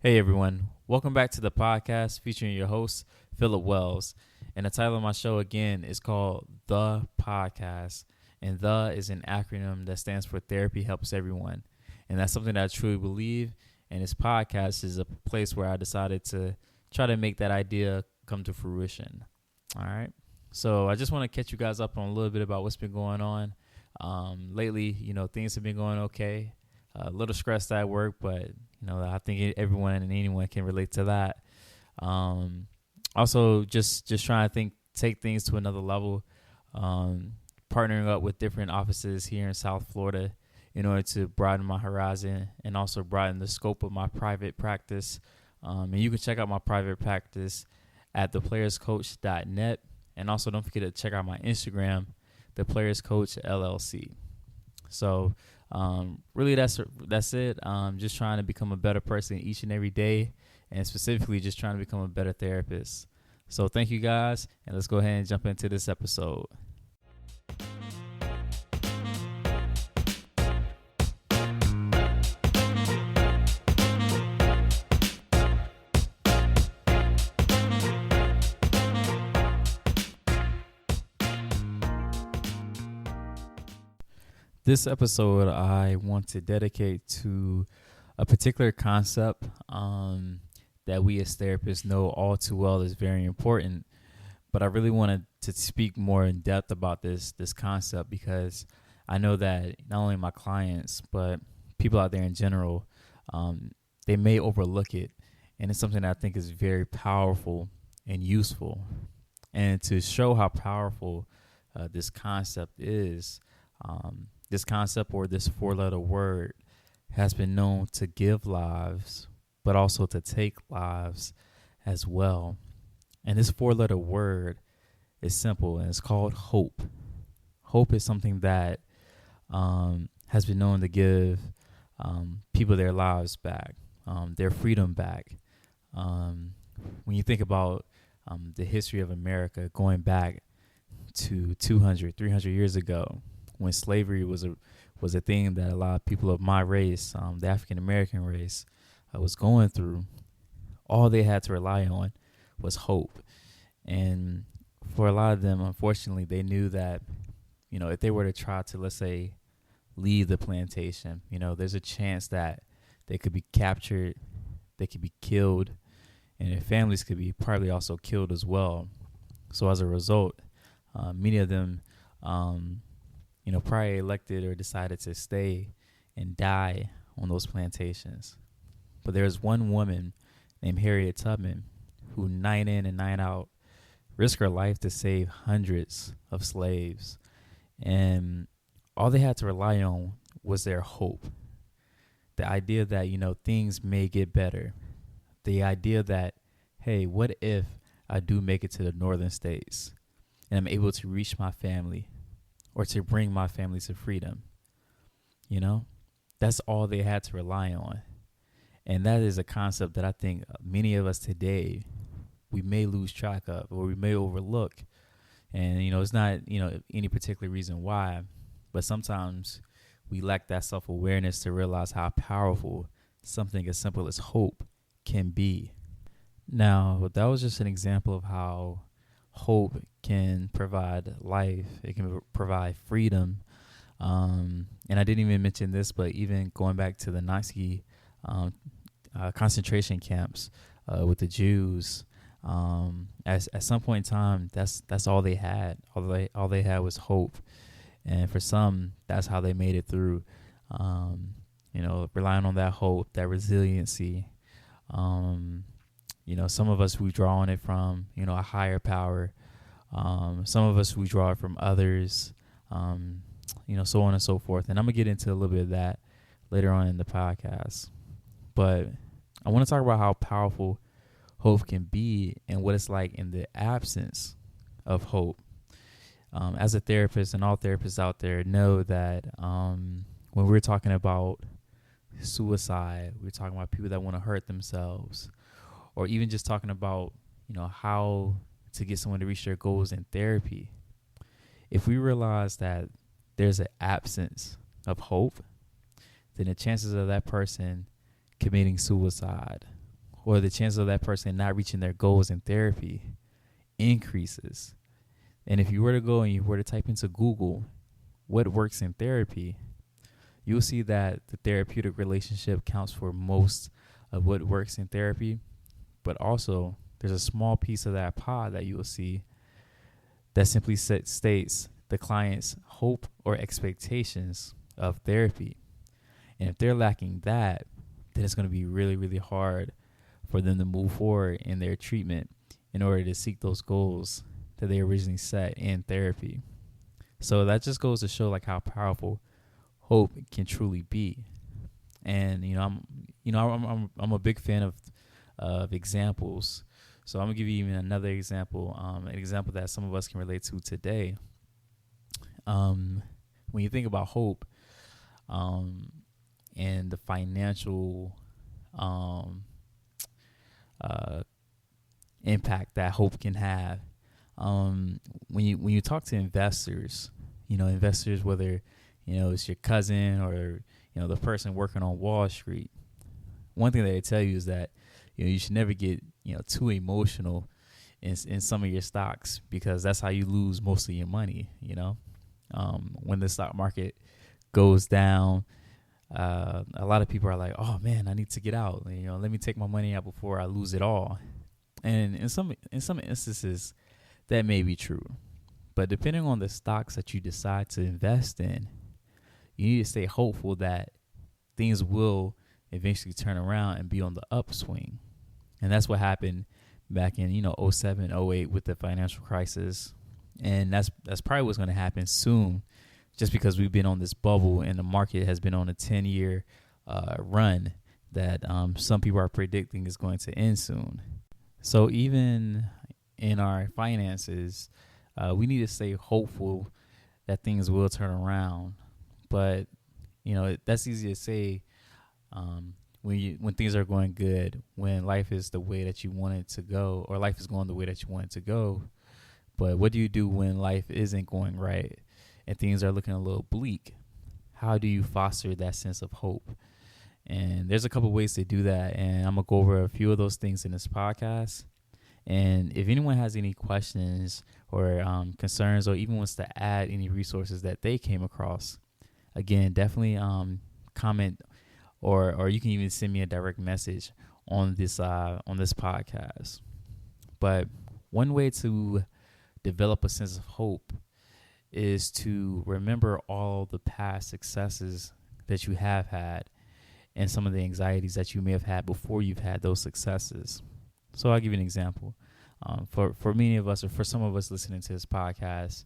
Hey everyone, welcome back to the podcast featuring your host, Philip Wells. And the title of my show again is called The Podcast. And The is an acronym that stands for Therapy Helps Everyone. And that's something that I truly believe. And this podcast is a place where I decided to try to make that idea come to fruition. All right. So I just want to catch you guys up on a little bit about what's been going on. Lately, things have been going okay. A little stressed at work, but I think everyone and anyone can relate to that. Also, just trying to take things to another level. Partnering up with different offices here in South Florida in order to broaden my horizon and also broaden the scope of my private practice. And you can check out my private practice at theplayerscoach.net. And also don't forget to check out my Instagram, The Players Coach LLC. So really that's it. Just trying to become a better person each and every day, and specifically just trying to become a better therapist. So thank you guys, and let's go ahead and jump into this episode. This episode I want to dedicate to a particular concept that we as therapists know all too well is very important. But I really wanted to speak more in depth about this concept because I know that not only my clients, but people out there in general, they may overlook it. And it's something that I think is very powerful and useful. And to show how powerful this concept is, this concept or this four-letter word has been known to give lives, but also to take lives as well. And this four-letter word is simple, and it's called hope. Hope is something that has been known to give people their lives back, their freedom back. When you think about the history of America going back to 200, 300 years ago, when slavery was a thing that a lot of people of my race, the African American race, was going through, all they had to rely on was hope. And for a lot of them, unfortunately, they knew that, if they were to try to, let's say, leave the plantation, there's a chance that they could be captured, they could be killed, and their families could be partly also killed as well. So as a result, many of them, probably elected or decided to stay and die on those plantations. But there's one woman named Harriet Tubman who night in and night out risked her life to save hundreds of slaves. And all they had to rely on was their hope. The idea that, things may get better. The idea that, hey, what if I do make it to the northern states and I'm able to reach my family or to bring my family to freedom? That's all they had to rely on. And that is a concept that I think many of us today, we may lose track of or we may overlook. And, it's not, any particular reason why, but sometimes we lack that self-awareness to realize how powerful something as simple as hope can be. Now, that was just an example of how hope can provide life. It can provide freedom. And I didn't even mention this, but even going back to the Nazi concentration camps with the Jews, at some point in time, that's all they had. All they had was hope. And for some, that's how they made it through, relying on that hope, that resiliency. Some of us, we draw on it from, a higher power. Some of us, we draw it from others, so on and so forth. And I'm going to get into a little bit of that later on in the podcast. But I want to talk about how powerful hope can be and what it's like in the absence of hope. As a therapist, and all therapists out there know that when we're talking about suicide, we're talking about people that want to hurt themselves, or even just talking about, how to get someone to reach their goals in therapy. If we realize that there's an absence of hope, then the chances of that person committing suicide or the chance of that person not reaching their goals in therapy increases. And if you were to go and you were to type into Google what works in therapy, you'll see that the therapeutic relationship counts for most of what works in therapy. But also, there's a small piece of that pie that you will see that simply states the client's hope or expectations of therapy. And if they're lacking that, then it's going to be really, really hard for them to move forward in their treatment in order to seek those goals that they originally set in therapy. So that just goes to show like how powerful hope can truly be. And I'm a big fan of examples. So I'm gonna give you even another example, an example that some of us can relate to today. When you think about hope, and the financial impact that hope can have, when you talk to investors, investors, whether it's your cousin or the person working on Wall Street, one thing that they tell you is that you should never get too emotional in some of your stocks, because that's how you lose most of your money. When the stock market goes down, a lot of people are like, oh man, I need to get out. Let me take my money out before I lose it all. And in some instances, that may be true. But depending on the stocks that you decide to invest in, you need to stay hopeful that things will eventually turn around and be on the upswing. And that's what happened back in 07, 08 with the financial crisis. And that's probably what's going to happen soon, just because we've been on this bubble and the market has been on a 10-year run that some people are predicting is going to end soon. So even in our finances, we need to stay hopeful that things will turn around. But that's easy to say when things are going good, when life is the way that you want it to go, or life is going the way that you want it to go. But what do you do when life isn't going right and things are looking a little bleak? How do you foster that sense of hope? And there's a couple ways to do that, and I'm going to go over a few of those things in this podcast. And if anyone has any questions or concerns, or even wants to add any resources that they came across, again, definitely comment, or you can even send me a direct message on this podcast. But one way to develop a sense of hope is to remember all the past successes that you have had and some of the anxieties that you may have had before you've had those successes. So I'll give you an example. For many of us, or for some of us listening to this podcast,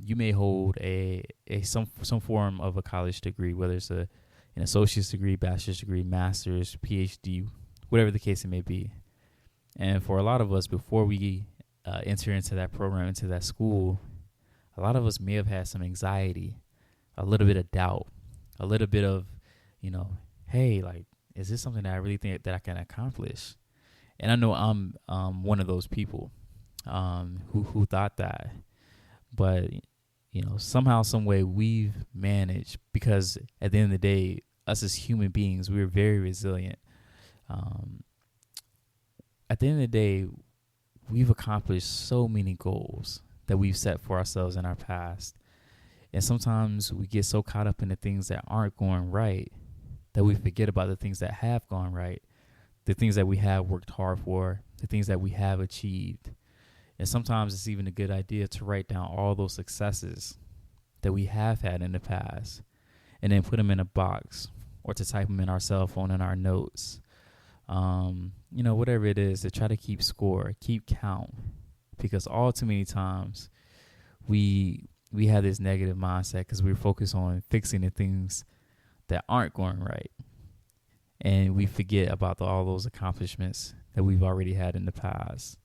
you may hold some form of a college degree, whether it's an associate's degree, bachelor's degree, master's, Ph.D., whatever the case it may be. And for a lot of us, before we enter into that program, into that school, a lot of us may have had some anxiety, a little bit of doubt, a little bit of, hey, like, is this something that I really think that I can accomplish? And I know I'm one of those people who thought that. But, somehow, some way we've managed, because at the end of the day, us as human beings, we're very resilient. At the end of the day, we've accomplished so many goals that we've set for ourselves in our past. And sometimes we get so caught up in the things that aren't going right that we forget about the things that have gone right, the things that we have worked hard for, the things that we have achieved. And sometimes it's even a good idea to write down all those successes that we have had in the past and then put them in a box, or to type them in our cell phone in our notes. Whatever it is, to try to keep score, keep count, because all too many times we have this negative mindset because we're focused on fixing the things that aren't going right. And we forget about all those accomplishments that we've already had in the past.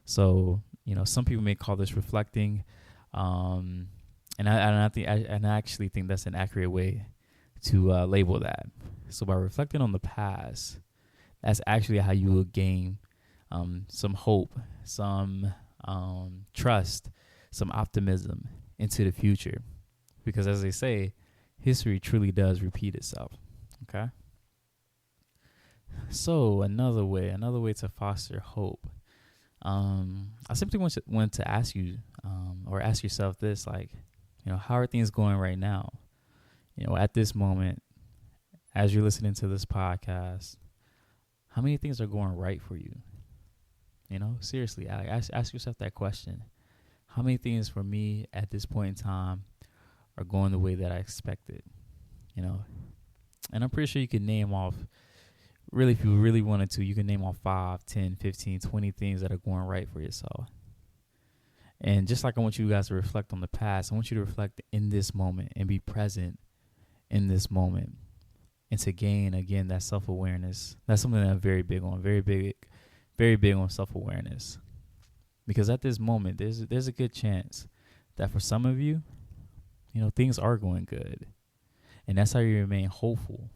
So, some people may call this reflecting. And I actually think that's an accurate way to label that. So by reflecting on the past, that's actually how you will gain some hope, some trust, some optimism into the future. Because as they say, history truly does repeat itself. Okay? So another way to foster hope. I simply want to ask you, or ask yourself this, like, how are things going right now? At this moment, as you're listening to this podcast, how many things are going right for you? Seriously, ask yourself that question. How many things for me at this point in time are going the way that I expected? You know, and I'm pretty sure you can name off, really, if you really wanted to, you can name off 5, 10, 15, 20 things that are going right for yourself. And just like I want you guys to reflect on the past, I want you to reflect in this moment and be present in this moment, and to gain, again, that self-awareness. That's something that I'm very big on, very big on self-awareness. Because at this moment, there's a good chance that for some of you, things are going good. And that's how you remain hopeful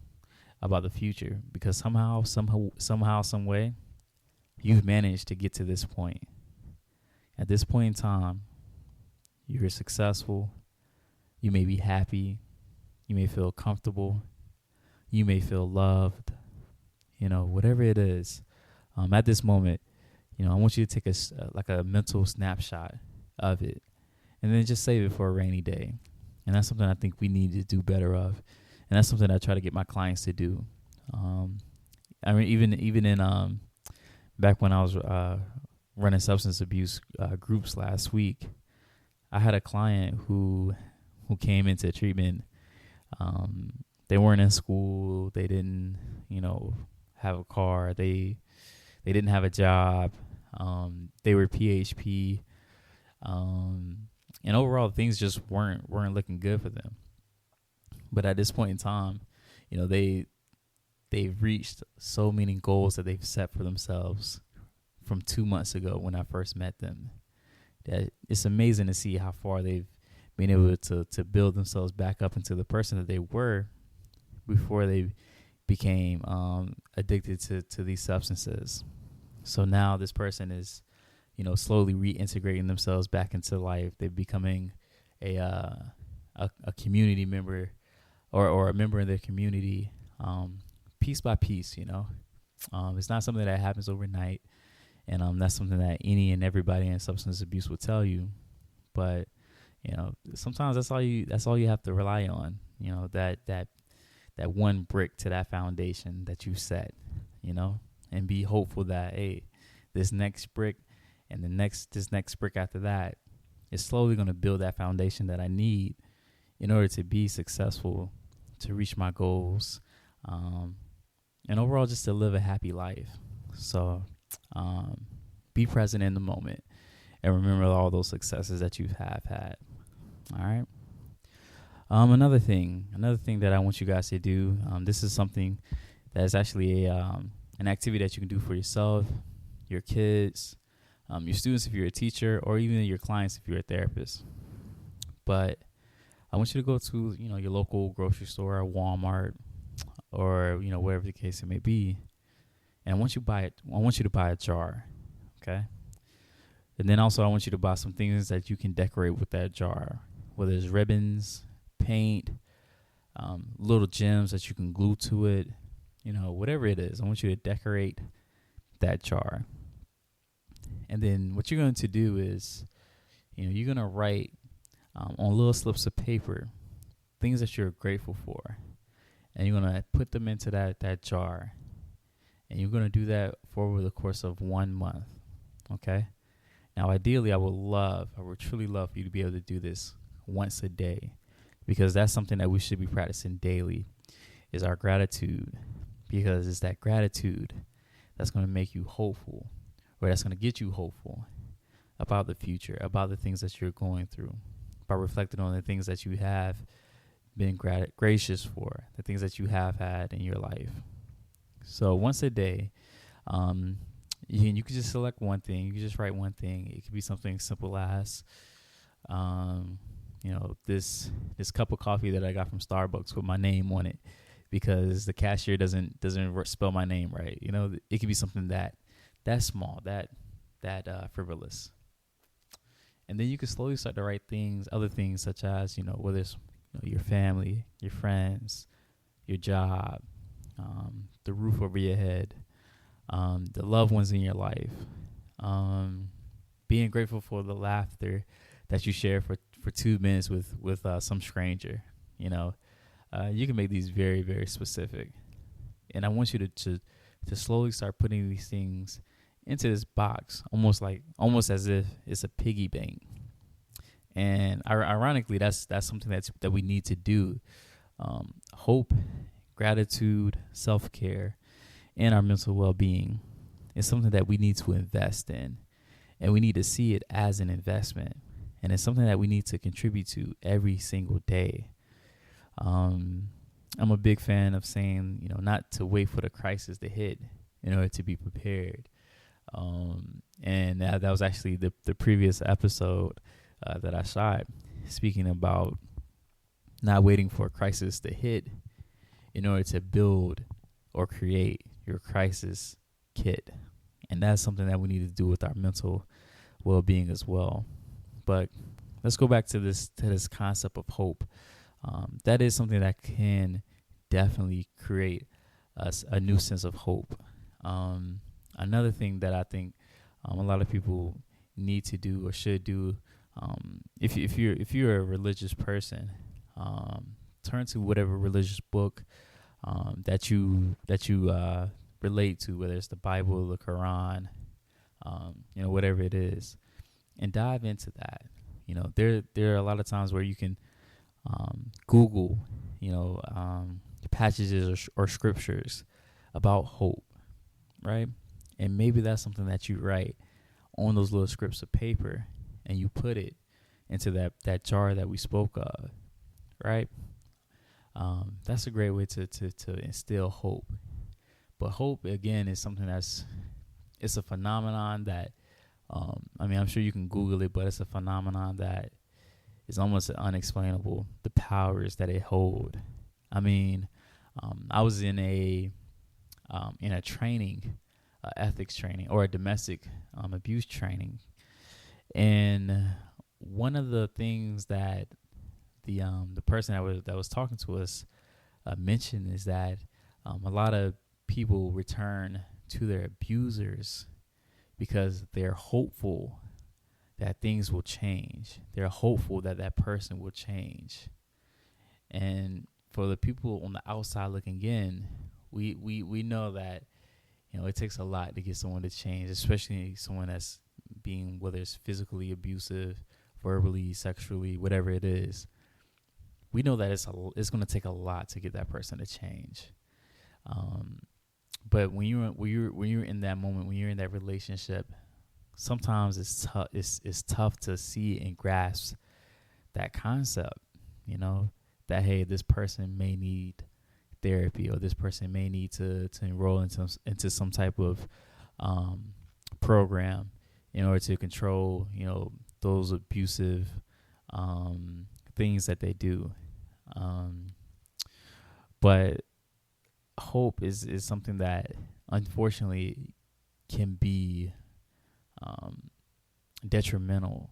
about the future, because somehow, some way, you've managed to get to this point. At this point in time, you're successful. You may be happy. You may feel comfortable. You may feel loved. Whatever it is. At this moment, I want you to take a mental snapshot of it, and then just save it for a rainy day. And that's something I think we need to do better of, and that's something I try to get my clients to do. Even in back when I was running substance abuse groups last week, I had a client who came into treatment. They weren't in school. They didn't, have a car. They didn't have a job. They were T.H.E. And overall, things just weren't looking good for them. But at this point in time, they've reached so many goals that they've set for themselves from 2 months ago when I first met them. That it's amazing to see how far they've been able to build themselves back up into the person that they were before they became addicted to these substances. So now this person is, slowly reintegrating themselves back into life. They're becoming a community member, or a member in their community, piece by piece. It's not something that happens overnight, and that's something that any and everybody in substance abuse will tell you. But sometimes that's all you have to rely on. That one brick to that foundation that you set. And be hopeful that, hey, this next brick and this next brick after that is slowly going to build that foundation that I need in order to be successful, to reach my goals, and overall just to live a happy life. So be present in the moment and remember all those successes that you have had. All right. Another thing that I want you guys to do, this is something that is actually an activity that you can do for yourself, your kids, your students if you're a teacher, or even your clients if you're a therapist. But I want you to go to your local grocery store, or Walmart, or wherever the case it may be, and I want you to buy a jar, okay? And then also I want you to buy some things that you can decorate with that jar, whether it's ribbons, paint, little gems that you can glue to it, whatever it is. I want you to decorate that jar. And then what you're going to do is, you're going to write on little slips of paper things that you're grateful for. And you're going to put them into that jar. And you're going to do that for over the course of 1 month. Okay? Now, ideally, I would truly love for you to be able to do this once a day, because that's something that we should be practicing daily, is our gratitude. Because it's that gratitude that's going to make you hopeful, or that's going to get you hopeful about the future, about the things that you're going through, by reflecting on the things that you have been gracious for, the things that you have had in your life. So once a day, you can just select one thing. You can just write one thing. It could be something simple as, this cup of coffee that I got from Starbucks with my name on it, because the cashier doesn't spell my name right. It could be something that small, that frivolous. And then you can slowly start to write other things such as, whether it's your family, your friends, your job, the roof over your head, the loved ones in your life, being grateful for the laughter that you share for 2 minutes with some stranger. You know, you can make these very, very specific. And I want you to slowly start putting these things into this box, almost as if it's a piggy bank. And ironically, that's something that we need to do. Hope, gratitude, self-care, and our mental well-being is something that we need to invest in, and we need to see it as an investment, and it's something that we need to contribute to every single day. I'm a big fan of saying, not to wait for the crisis to hit in order to be prepared. And that was actually the previous episode that I shot, speaking about not waiting for a crisis to hit in order to build or create your crisis kit. And that's something that we need to do with our mental well-being as well. But let's go back to this concept of hope. That is something that can definitely create a new sense of hope. Another thing that I think a lot of people need to do or should do, if you're a religious person, turn to whatever religious book that you relate to, whether it's the Bible, the Quran, whatever it is, and dive into that. There are a lot of times where you can Google, passages or scriptures about hope, right? And maybe that's something that you write on those little scripts of paper, and you put it into that jar that we spoke of, right? That's a great way to instill hope. But hope, again, is something it's a phenomenon that, I'm sure you can Google it, but it's a phenomenon that is almost unexplainable, the powers that it hold. I was in a training, ethics training, or a domestic abuse training, and one of the things that the person that was talking to us mentioned is that a lot of people return to their abusers because they're hopeful that things will change. They're hopeful that that person will change. And for the people on the outside looking in, we know that it takes a lot to get someone to change, especially someone that's being, whether it's physically abusive, verbally, sexually, whatever it is. We know that it's going to take a lot to get that person to change. But when you're in that moment, when you're in that relationship, sometimes it's tough to see and grasp that concept. That hey, this person may need therapy, or this person may need to enroll into some type of program in order to control those abusive things that they do. But hope is something that unfortunately can be detrimental.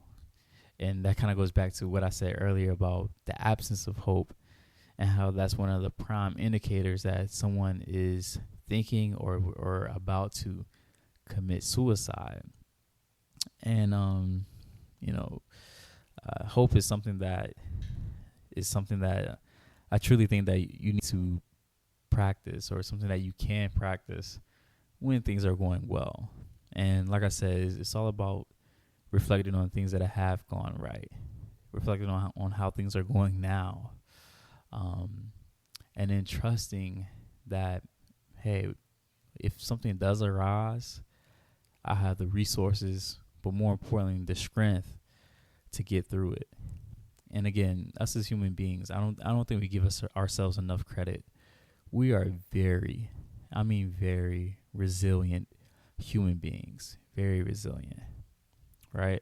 And that kind of goes back to what I said earlier about the absence of hope, and how that's one of the prime indicators that someone is thinking or about to commit suicide. And hope is something that I truly think that you need to practice, or something that you can practice when things are going well. And like I said, it's all about reflecting on things that have gone right, reflecting on how things are going now, and then trusting that, hey, if something does arise, I have the resources, but more importantly, the strength to get through it. And again, us as human beings, I don't think we give ourselves enough credit. We are very resilient human beings, very resilient, right?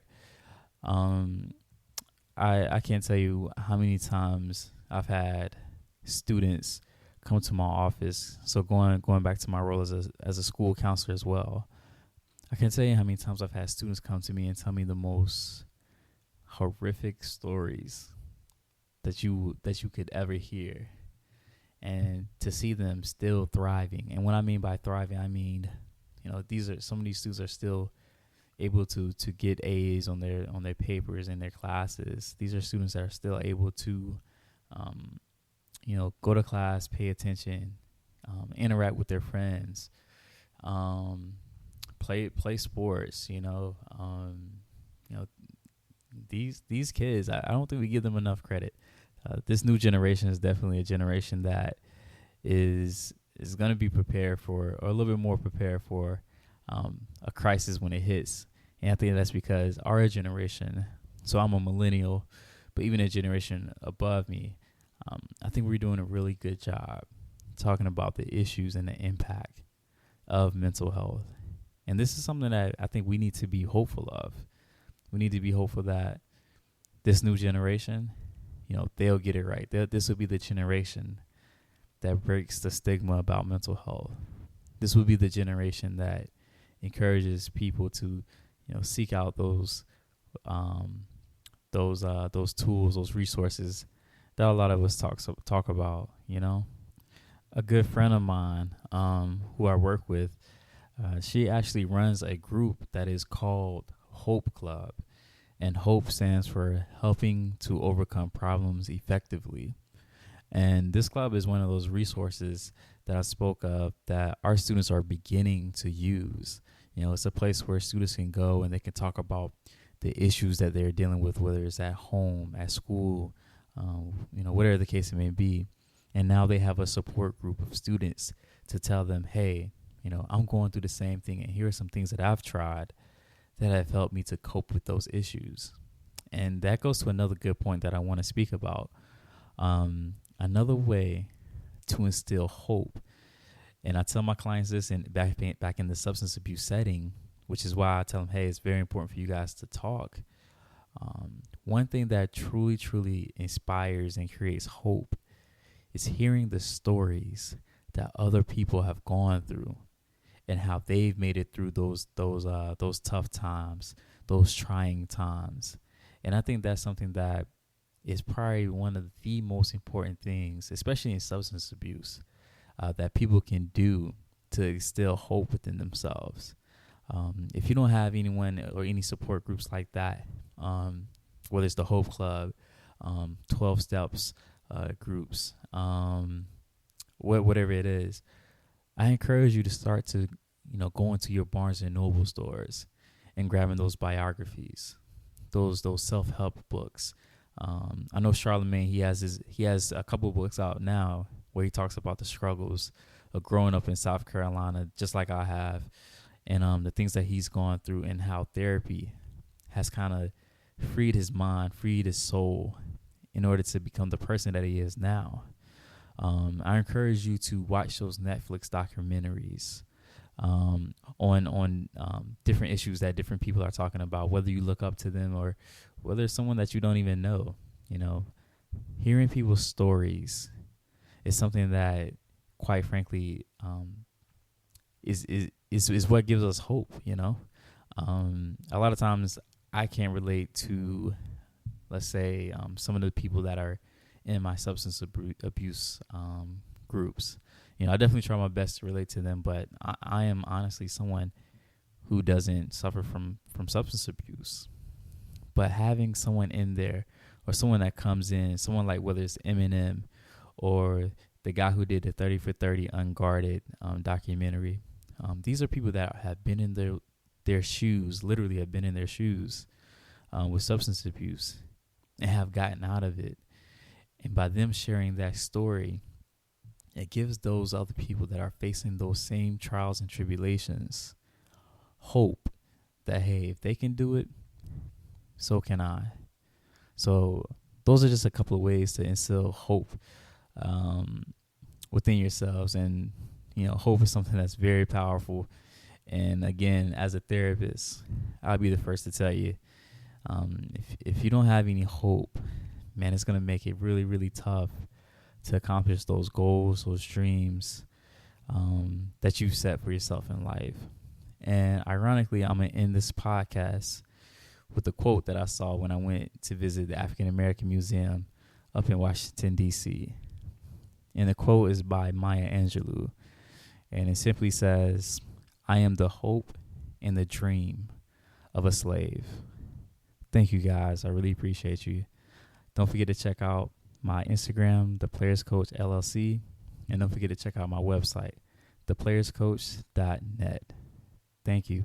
I can't tell you how many times I've had students come to my office. So going back to my role as a school counselor as well, I can't tell you how many times I've had students come to me and tell me the most horrific stories that you could ever hear. and to see them still thriving. And what I mean by thriving, I mean, some of these students are still able to get A's on their papers and their classes. These are students that are still able to, go to class, pay attention, interact with their friends, play sports. These kids, I don't think we give them enough credit. This new generation is definitely a generation that is going to be prepared for, or a little bit more prepared for, a crisis when it hits. And I think that's because our generation, so I'm a millennial, but even a generation above me, I think we're doing a really good job talking about the issues and the impact of mental health. And this is something that I think we need to be hopeful of. We need to be hopeful that this new generation, they'll get it right. This will be the generation that breaks the stigma about mental health. This will be the generation that encourages people to, seek out those tools, those resources that a lot of us talk about. A good friend of mine, who I work with, she actually runs a group that is called Hope Club, and HOPE stands for Helping to Overcome Problems Effectively. And this club is one of those resources that I spoke of that our students are beginning to use. It's a place where students can go and they can talk about the issues that they're dealing with, whether it's at home, at school, whatever the case it may be. And now they have a support group of students to tell them, hey, I'm going through the same thing, and here are some things that I've tried that have helped me to cope with those issues. And that goes to another good point that I want to speak about. Another way to instill hope, and I tell my clients this back in the substance abuse setting, which is why I tell them, hey, it's very important for you guys to talk. One thing that truly, truly inspires and creates hope is hearing the stories that other people have gone through and how they've made it through those tough times, those trying times. And I think that's something that is probably one of the most important things, especially in substance abuse, that people can do to instill hope within themselves. If you don't have anyone or any support groups like that, whether it's the Hope Club, 12 Steps groups, whatever it is, I encourage you to start to, go into your Barnes and Noble stores and grabbing those biographies, those self-help books. I know Charlemagne, he has a couple of books out now where he talks about the struggles of growing up in South Carolina, just like I have, and the things that he's gone through and how therapy has kind of freed his mind, freed his soul in order to become the person that he is now. I encourage you to watch those Netflix documentaries on different issues that different people are talking about, whether you look up to them or whether it's someone that you don't even know. Hearing people's stories is something that, quite frankly, is what gives us hope. A lot of times I can't relate to, let's say, some of the people that are in my substance abuse groups. I definitely try my best to relate to them, but I am honestly someone who doesn't suffer from substance abuse. But having someone in there, or someone that comes in, someone like whether it's Eminem or the guy who did the 30 for 30 Unguarded documentary, these are people that have been in their shoes, literally have been in their shoes with substance abuse and have gotten out of it. And by them sharing that story, it gives those other people that are facing those same trials and tribulations hope that, hey, if they can do it, so can I. So those are just a couple of ways to instill hope within yourselves. And, hope is something that's very powerful. And again, as a therapist, I'll be the first to tell you, if you don't have any hope, man, it's going to make it really, really tough to accomplish those goals, those dreams that you've set for yourself in life. And ironically, I'm going to end this podcast with a quote that I saw when I went to visit the African American Museum up in Washington, D.C. And the quote is by Maya Angelou. And it simply says, I am the hope and the dream of a slave. Thank you guys. I really appreciate you. Don't forget to check out my Instagram, The Players Coach LLC. And don't forget to check out my website, theplayerscoach.net. Thank you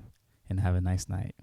and have a nice night.